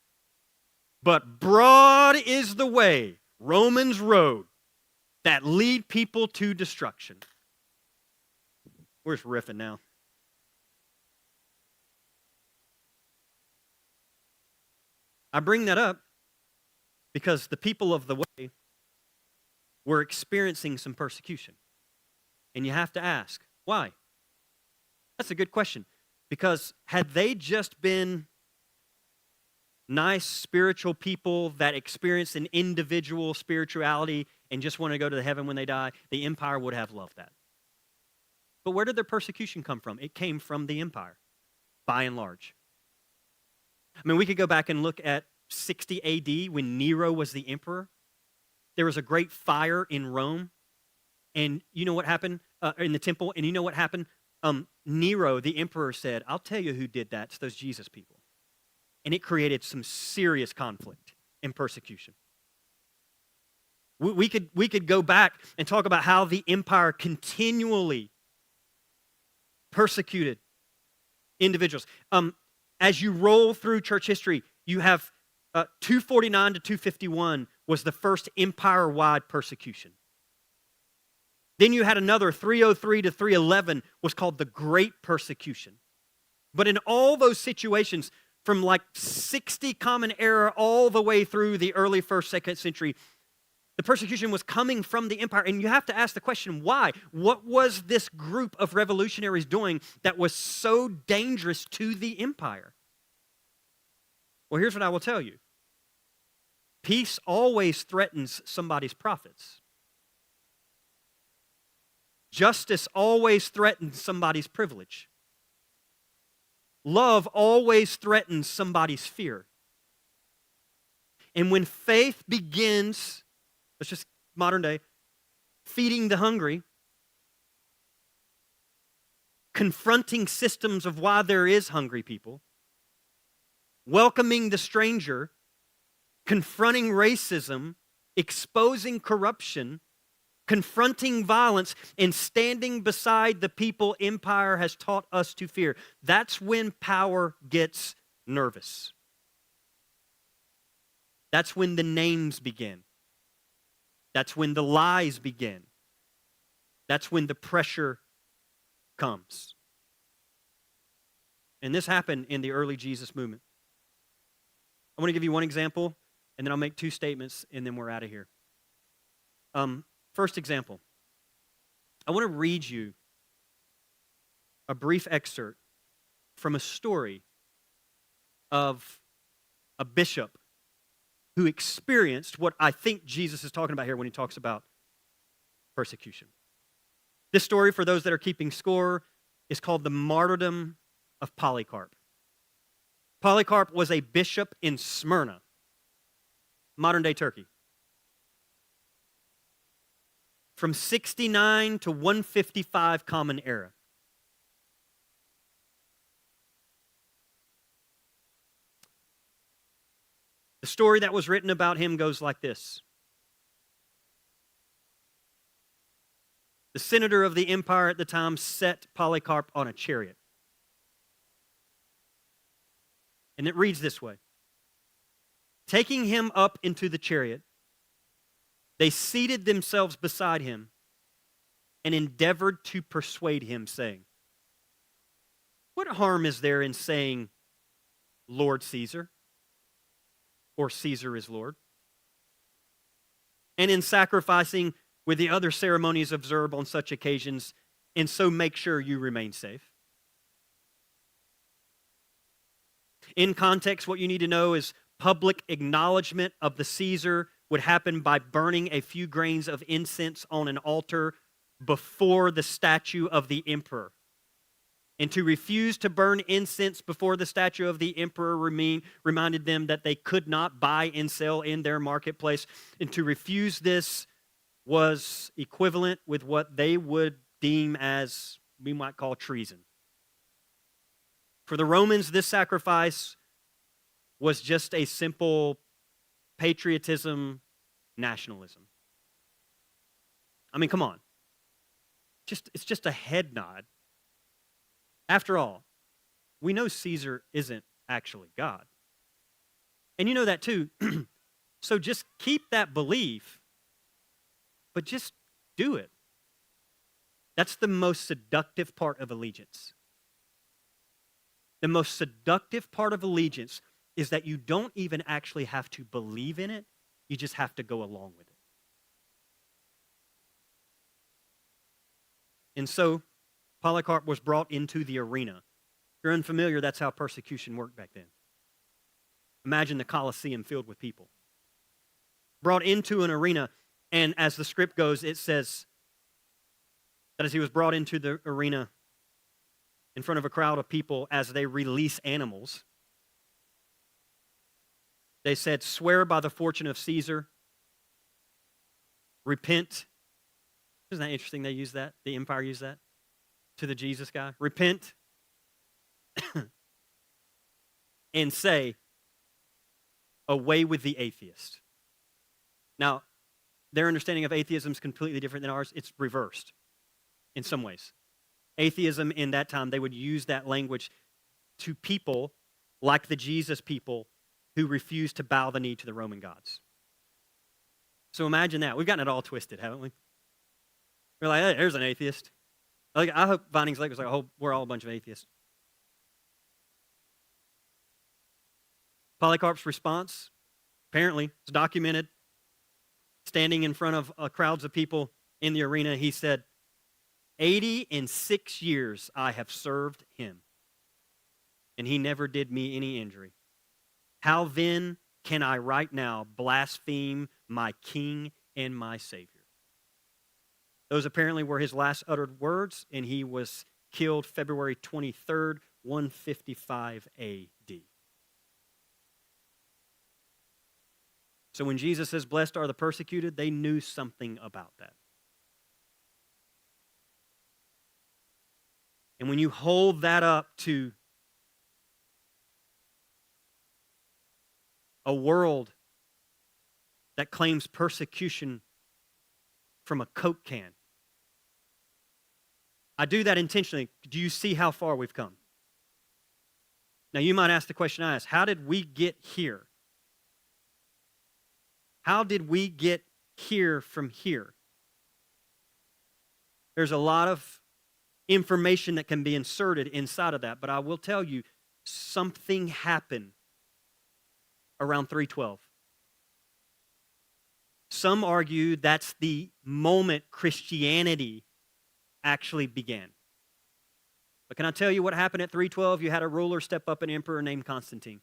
But broad is the way, Romans road, that lead people to destruction. We're just riffing now. I bring that up because the people of the way were experiencing some persecution. And you have to ask, why? That's a good question. Because had they just been nice spiritual people that experience an individual spirituality and just want to go to heaven when they die, the empire would have loved that. But where did their persecution come from? It came from the empire, by and large. I mean, we could go back and look at 60 AD when Nero was the emperor. There was a great fire in Rome, and you know what happened in the temple? And you know what happened? Nero, the emperor, said, I'll tell you who did that. It's those Jesus people. And it created some serious conflict and persecution. We could go back and talk about how the empire continually persecuted individuals. As you roll through church history, you have 249 to 251 was the first empire-wide persecution. Then you had another 303 to 311 was called the Great Persecution. But in all those situations, from 60 Common Era all the way through the early 1st, 2nd century, The persecution was coming from the empire, and you have to ask the question, why? What was this group of revolutionaries doing that was so dangerous to the empire? Well, here's what I will tell you. Peace always threatens somebody's profits. Justice always threatens somebody's privilege. Love always threatens somebody's fear. And when faith begins, let's just modern day, feeding the hungry, confronting systems of why there is hungry people, welcoming the stranger, confronting racism, exposing corruption, confronting violence, and standing beside the people empire has taught us to fear. That's when power gets nervous. That's when the names begin. That's when the lies begin. That's when the pressure comes. And this happened in the early Jesus movement. I want to give you one example, and then I'll make two statements, and then we're out of here. First example. I want to read you a brief excerpt from a story of a bishop who experienced what I think Jesus is talking about here when he talks about persecution. This story, for those that are keeping score, is called the martyrdom of Polycarp. Polycarp was a bishop in Smyrna, modern-day Turkey. From 69 to 155 Common Era. The story that was written about him goes like this. The senator of the empire at the time set Polycarp on a chariot. And it reads this way. Taking him up into the chariot, they seated themselves beside him and endeavored to persuade him, saying, "What harm is there in saying, 'Lord Caesar,' or 'Caesar is Lord'? And in sacrificing with the other ceremonies observed on such occasions, and so make sure you remain safe?" In context, what you need to know is public acknowledgement of the Caesar would happen by burning a few grains of incense on an altar before the statue of the emperor. And to refuse to burn incense before the statue of the emperor reminded them that they could not buy and sell in their marketplace. And to refuse this was equivalent with what they would deem as, we might call, treason. For the Romans, this sacrifice was just a simple patriotism, nationalism. I mean, come on. It's just a head nod. After all, we know Caesar isn't actually God. And you know that too. So just keep that belief, but just do it. That's the most seductive part of allegiance. The most seductive part of allegiance is that you don't even actually have to believe in it. You just have to go along with it. And so, Polycarp was brought into the arena. If you're unfamiliar, that's how persecution worked back then. Imagine the Colosseum filled with people. Brought into an arena, and as the script goes, it says that as he was brought into the arena in front of a crowd of people as they release animals, they said, "Swear by the fortune of Caesar, repent." Isn't that interesting they used that? The empire used that to the Jesus guy. Repent and say, "Away with the atheist." Now, their understanding of atheism is completely different than ours. It's reversed in some ways. Atheism in that time, they would use that language to people like the Jesus people who refused to bow the knee to the Roman gods. So imagine that. We've gotten it all twisted, haven't we? We're like, "Hey, there's an atheist." Like, I hope Vinings Lake was like, we're all a bunch of atheists. Polycarp's response, apparently, it's documented. standing in front of crowds of people in the arena, he said, 86 years I have served him, and he never did me any injury. How then can I right now blaspheme my King and my Savior? Those apparently were his last uttered words, and he was killed February 23rd, 155 AD. So when Jesus says, blessed are the persecuted, they knew something about that. And when you hold that up to a world that claims persecution from a Coke can, I do that intentionally. Do you see how far we've come? Now, you might ask the question I asked, how did we get here? How did we get here from here? There's a lot of information that can be inserted inside of that, but I will tell you, something happened around 312. Some argue that's the moment Christianity actually began. But can I tell you what happened at 312? You had a ruler step up, an emperor named Constantine.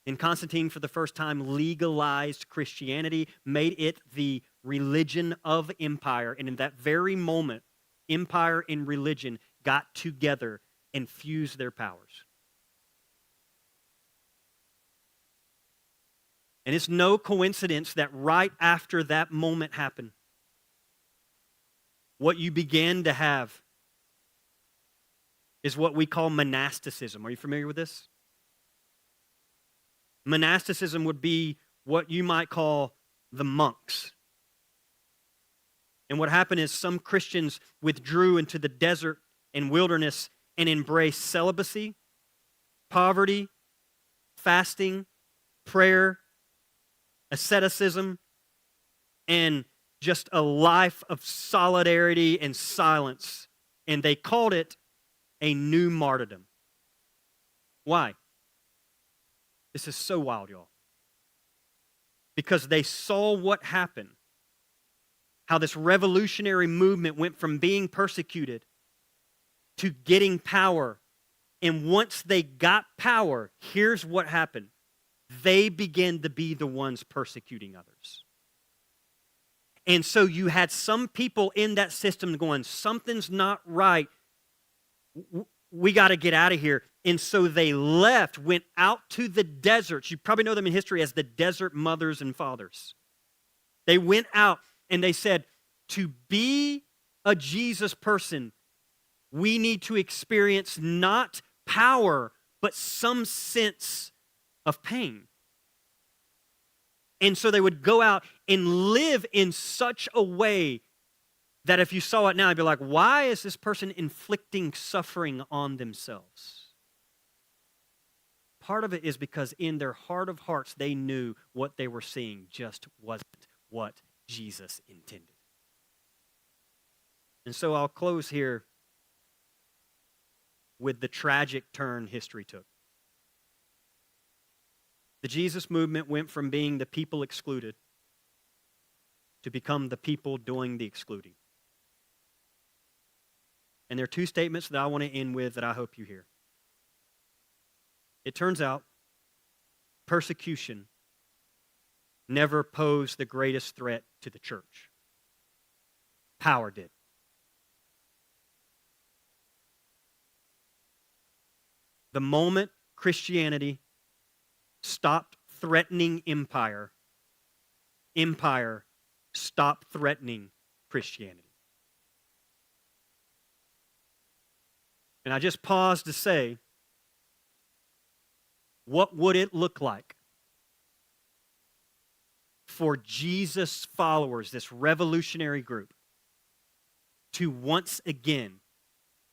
And Constantine, for the first time, legalized Christianity, made it the religion of empire. And in that very moment, empire and religion got together and fused their powers. And it's no coincidence that right after that moment happened, what you began to have is what we call monasticism. Are you familiar with this? Monasticism would be what you might call the monks. And what happened is some Christians withdrew into the desert and wilderness and embraced celibacy, poverty, fasting, prayer, asceticism, and just a life of solidarity and silence. And they called it a new martyrdom. Why? This is so wild, y'all. Because they saw what happened. How this revolutionary movement went from being persecuted to getting power. And once they got power, here's what happened. They began to be the ones persecuting others. And so you had some people in that system going, something's not right. We got to get out of here. And so they left, went out to the deserts. You probably know them in history as the desert mothers and fathers. They went out and they said, to be a Jesus person, we need to experience not power, but some sense of pain. And so they would go out and live in such a way that if you saw it now, you'd be like, why is this person inflicting suffering on themselves? Part of it is because in their heart of hearts, they knew what they were seeing just wasn't what Jesus intended. And so I'll close here with the tragic turn history took. The Jesus movement went from being the people excluded to become the people doing the excluding. And there are two statements that I want to end with that I hope you hear. It turns out persecution never posed the greatest threat to the church. Power did. The moment Christianity stopped threatening empire, empire stopped threatening Christianity. And I just paused to say, what would it look like for Jesus followers, this revolutionary group, to once again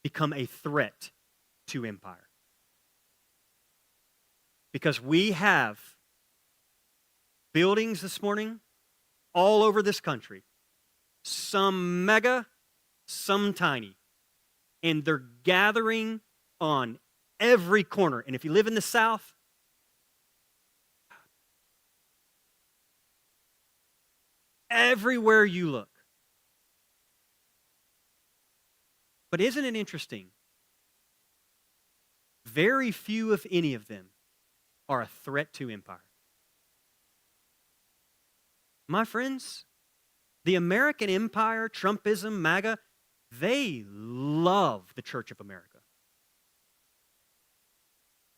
become a threat to empire? Because we have buildings this morning all over this country, some mega, some tiny, and they're gathering on every corner. And if you live in the South, everywhere you look. But isn't it interesting? Very few, if any of them, are a threat to empire. My friends, the American empire, Trumpism, MAGA, they love the Church of America.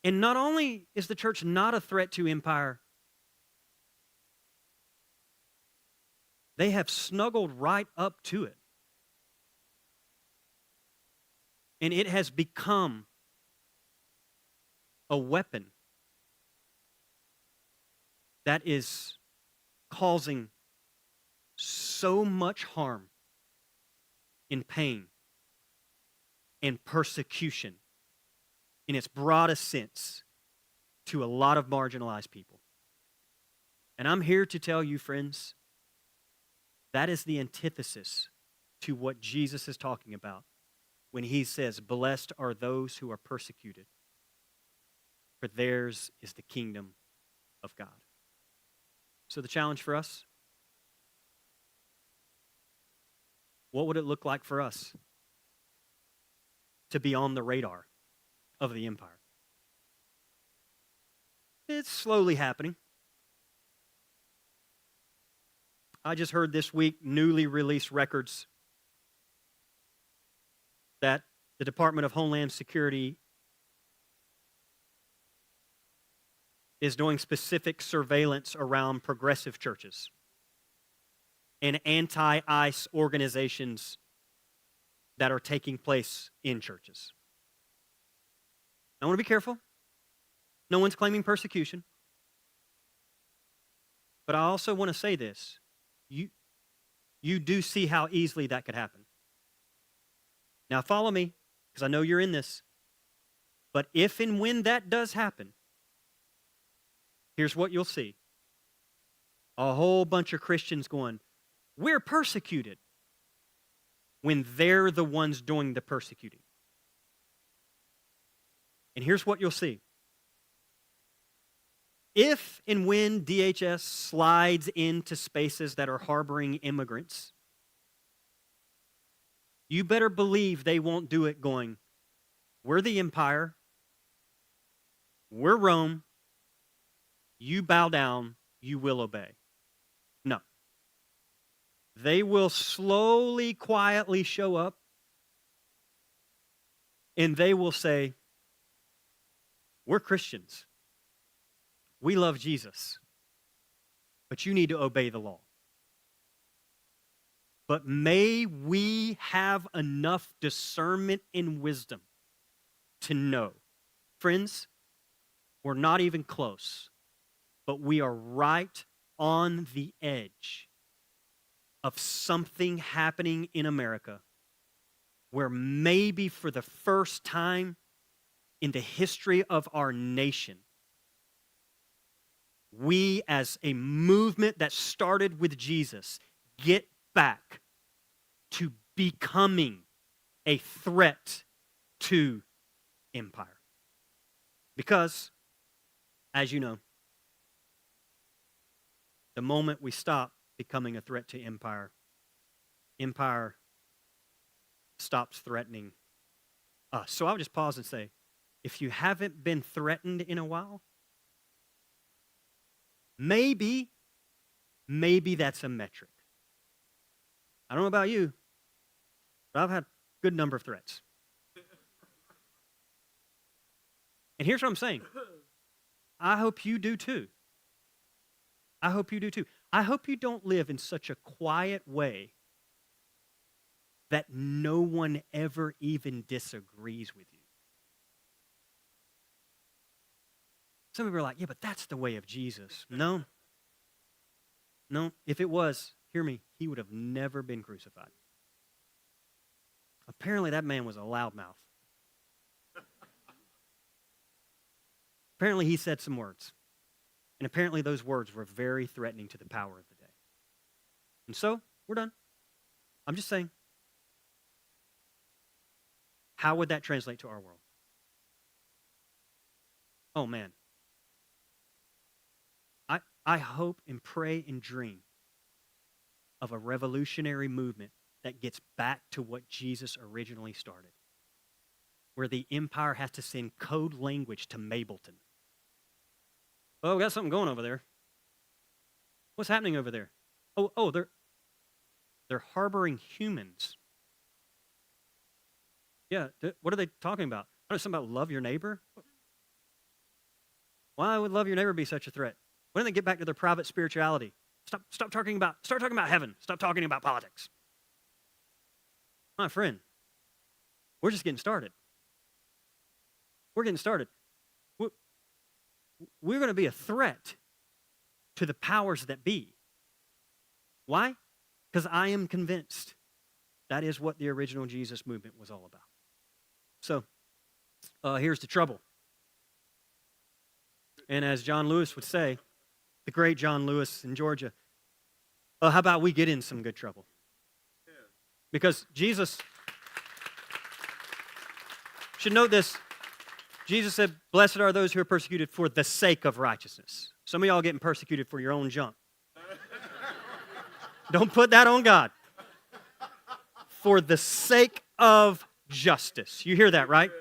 And not only is the church not a threat to empire, they have snuggled right up to it. And it has become a weapon that is causing so much harm and pain and persecution in its broadest sense to a lot of marginalized people. And I'm here to tell you, friends, that is the antithesis to what Jesus is talking about when he says, "Blessed are those who are persecuted, for theirs is the kingdom of God." So the challenge for us, what would it look like for us to be on the radar of the empire? It's slowly happening. I just heard this week newly released records that the Department of Homeland Security is doing specific surveillance around progressive churches and anti-ICE organizations that are taking place in churches. I want to be careful. No one's claiming persecution. But I also want to say this. You do see how easily that could happen. Now follow me, because I know you're in this. But if and when that does happen, here's what you'll see. A whole bunch of Christians going, "We're persecuted," when they're the ones doing the persecuting. And here's what you'll see. If and when DHS slides into spaces that are harboring immigrants, you better believe they won't do it going, "We're the empire, we're Rome, you bow down, you will obey." No. They will slowly, quietly show up, and they will say, "We're Christians. We love Jesus, but you need to obey the law." But may we have enough discernment and wisdom to know, friends, we're not even close, but we are right on the edge of something happening in America where maybe for the first time in the history of our nation, we as a movement that started with Jesus get back to becoming a threat to empire. Because, as you know, the moment we stop becoming a threat to empire, empire stops threatening us. So I'll just pause and say, if you haven't been threatened in a while, maybe that's a metric. I don't know about you, but I've had a good number of threats. And here's what I'm saying. I hope you do too. I hope you do too. I hope you don't live in such a quiet way that no one ever even disagrees with you. Some people are like, "Yeah, but that's the way of Jesus." No. If it was, hear me, he would have never been crucified. Apparently that man was a loudmouth. Apparently he said some words. And apparently those words were very threatening to the power of the day. And so, we're done. I'm just saying. How would that translate to our world? Oh, man. I hope and pray and dream of a revolutionary movement that gets back to what Jesus originally started, where the empire has to send code language to Mableton. Oh, we got something going over there. What's happening over there? Oh, they're harboring humans. Yeah, what are they talking about? Oh, something about love your neighbor? Why would love your neighbor be such a threat? Why don't they get back to their private spirituality? Start talking about heaven. Stop talking about politics. My friend, we're just getting started. We're getting started. We're going to be a threat to the powers that be. Why? Because I am convinced that is what the original Jesus movement was all about. So, here's the trouble. And as John Lewis would say, the great John Lewis in Georgia, how about we get in some good trouble? Because Jesus, should note this, Jesus said, blessed are those who are persecuted for the sake of righteousness. Some of y'all getting persecuted for your own junk. Don't put that on God. For the sake of justice. You hear that, right?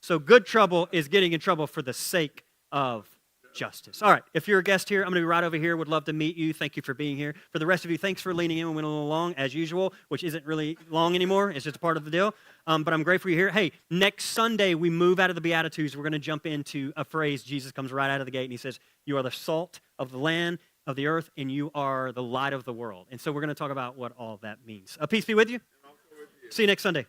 So good trouble is getting in trouble for the sake of justice. All right, if you're a guest here, I'm going to be right over here. Would love to meet you. Thank you for being here. For the rest of you, thanks for leaning in. We went a little long, as usual, which isn't really long anymore. It's just a part of the deal. But I'm grateful you're here. Hey, next Sunday, we move out of the Beatitudes. We're going to jump into a phrase. Jesus comes right out of the gate, and he says, you are the salt of the land, of the earth, and you are the light of the world. And so we're going to talk about what all that means. Peace be with you. See you next Sunday.